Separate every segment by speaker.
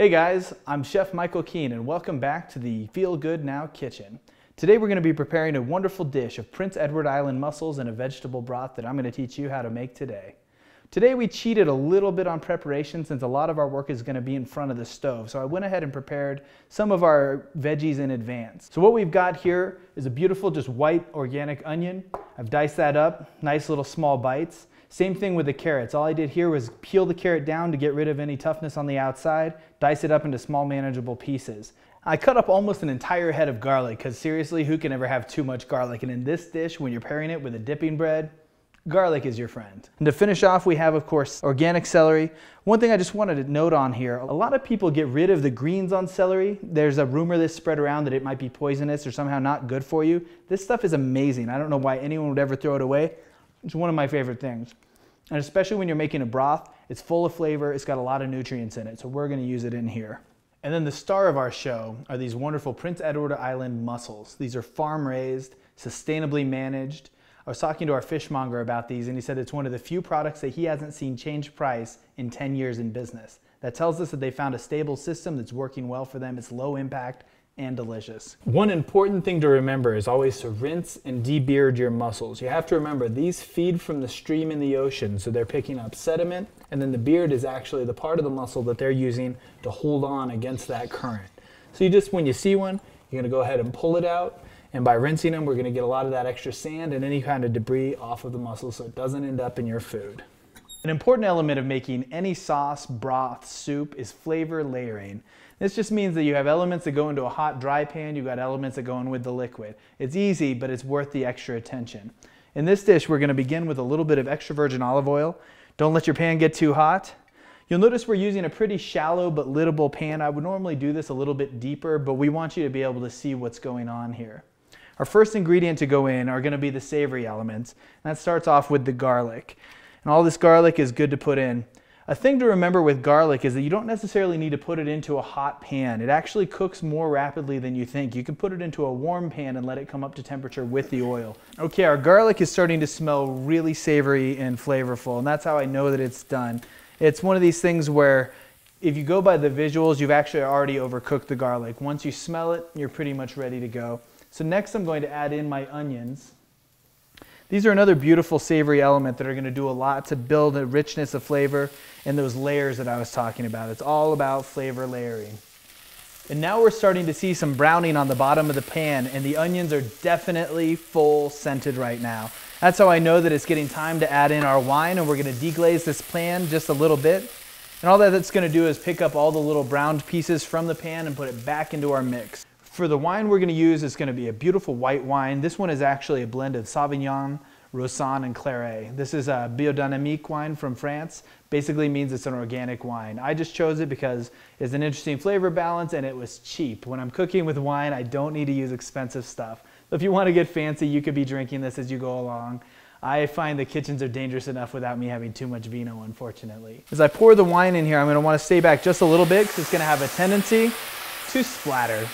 Speaker 1: Hey guys, I'm Chef Michael Keane and welcome back to the Feel Good Now Kitchen. Today we're going to be preparing a wonderful dish of Prince Edward Island mussels and a vegetable broth that I'm going to teach you how to make today. Today we cheated a little bit on preparation since a lot of our work is going to be in front of the stove. So I went ahead and prepared some of our veggies in advance. So what we've got here is a beautiful just white organic onion. I've diced that up, nice little small bites. Same thing with the carrots. All I did here was peel the carrot down to get rid of any toughness on the outside, dice it up into small manageable pieces. I cut up almost an entire head of garlic because seriously, who can ever have too much garlic? And in this dish, when you're pairing it with a dipping bread, garlic is your friend. And to finish off, we have, of course, organic celery. One thing I just wanted to note on here, a lot of people get rid of the greens on celery. There's a rumor that's spread around that it might be poisonous or somehow not good for you. This stuff is amazing. I don't know why anyone would ever throw it away. It's one of my favorite things. And especially when you're making a broth, it's full of flavor, it's got a lot of nutrients in it, so we're gonna use it in here. And then the star of our show are these wonderful Prince Edward Island mussels. These are farm raised, sustainably managed. I was talking to our fishmonger about these and he said it's one of the few products that he hasn't seen change price in 10 years in business. That tells us that they found a stable system that's working well for them, it's low impact, and delicious. One important thing to remember is always to rinse and debeard your mussels. You have to remember these feed from the stream in the ocean, so they're picking up sediment, and then the beard is actually the part of the mussel that they're using to hold on against that current. So you just, when you see one, you're gonna go ahead and pull it out, and by rinsing them, we're gonna get a lot of that extra sand and any kind of debris off of the mussel so it doesn't end up in your food. An important element of making any sauce, broth, soup is flavor layering. This just means that you have elements that go into a hot, dry pan, you've got elements that go in with the liquid. It's easy, but it's worth the extra attention. In this dish, we're gonna begin with a little bit of extra virgin olive oil. Don't let your pan get too hot. You'll notice we're using a pretty shallow but liddable pan. I would normally do this a little bit deeper, but we want you to be able to see what's going on here. Our first ingredient to go in are gonna be the savory elements. And that starts off with the garlic. And all this garlic is good to put in. A thing to remember with garlic is that you don't necessarily need to put it into a hot pan. It actually cooks more rapidly than you think. You can put it into a warm pan and let it come up to temperature with the oil. Okay, our garlic is starting to smell really savory and flavorful, and that's how I know that it's done. It's one of these things where if you go by the visuals, you've actually already overcooked the garlic. Once you smell it, you're pretty much ready to go. So next I'm going to add in my onions. These are another beautiful savory element that are going to do a lot to build a richness of flavor and those layers that I was talking about. It's all about flavor layering. And now we're starting to see some browning on the bottom of the pan, and the onions are definitely full scented right now. That's how I know that it's getting time to add in our wine, and we're going to deglaze this pan just a little bit. And all that that's going to do is pick up all the little browned pieces from the pan and put it back into our mix. For the wine we're going to use, it's going to be a beautiful white wine. This one is actually a blend of Sauvignon, Roussanne, and Claret. This is a biodynamique wine from France. Basically means it's an organic wine. I just chose it because it's an interesting flavor balance and it was cheap. When I'm cooking with wine, I don't need to use expensive stuff. If you want to get fancy, you could be drinking this as you go along. I find the kitchens are dangerous enough without me having too much vino, unfortunately. As I pour the wine in here, I'm going to want to stay back just a little bit because it's going to have a tendency to splatter.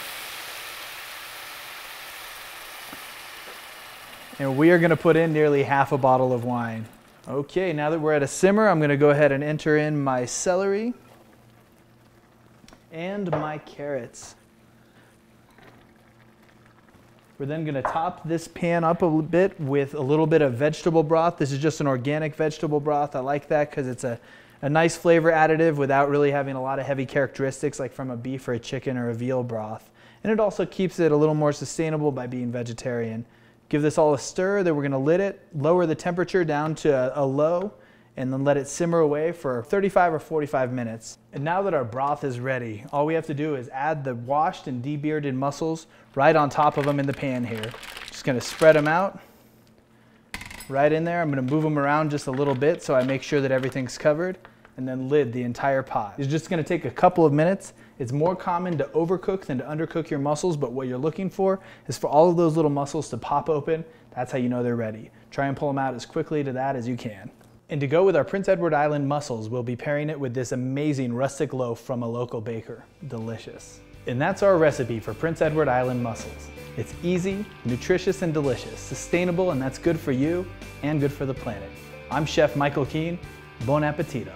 Speaker 1: And we are going to put in nearly half a bottle of wine. Okay, now that we're at a simmer, I'm going to go ahead and enter in my celery and my carrots. We're then going to top this pan up a bit with a little bit of vegetable broth. This is just an organic vegetable broth. I like that because it's a nice flavor additive without really having a lot of heavy characteristics like from a beef or a chicken or a veal broth. And it also keeps it a little more sustainable by being vegetarian. Give this all a stir, then we're going to lid it, lower the temperature down to a low, and then let it simmer away for 35 or 45 minutes. And now that our broth is ready, all we have to do is add the washed and debearded mussels right on top of them in the pan here. Just going to spread them out right in there. I'm going to move them around just a little bit so I make sure that everything's covered, and then lid the entire pot. It's just going to take a couple of minutes. It's more common to overcook than to undercook your mussels, but what you're looking for is for all of those little mussels to pop open. That's how you know they're ready. Try and pull them out as quickly to that as you can. And to go with our Prince Edward Island mussels, we'll be pairing it with this amazing rustic loaf from a local baker. Delicious. And that's our recipe for Prince Edward Island mussels. It's easy, nutritious, and delicious, sustainable, and that's good for you and good for the planet. I'm Chef Michael Keane. Bon appetito.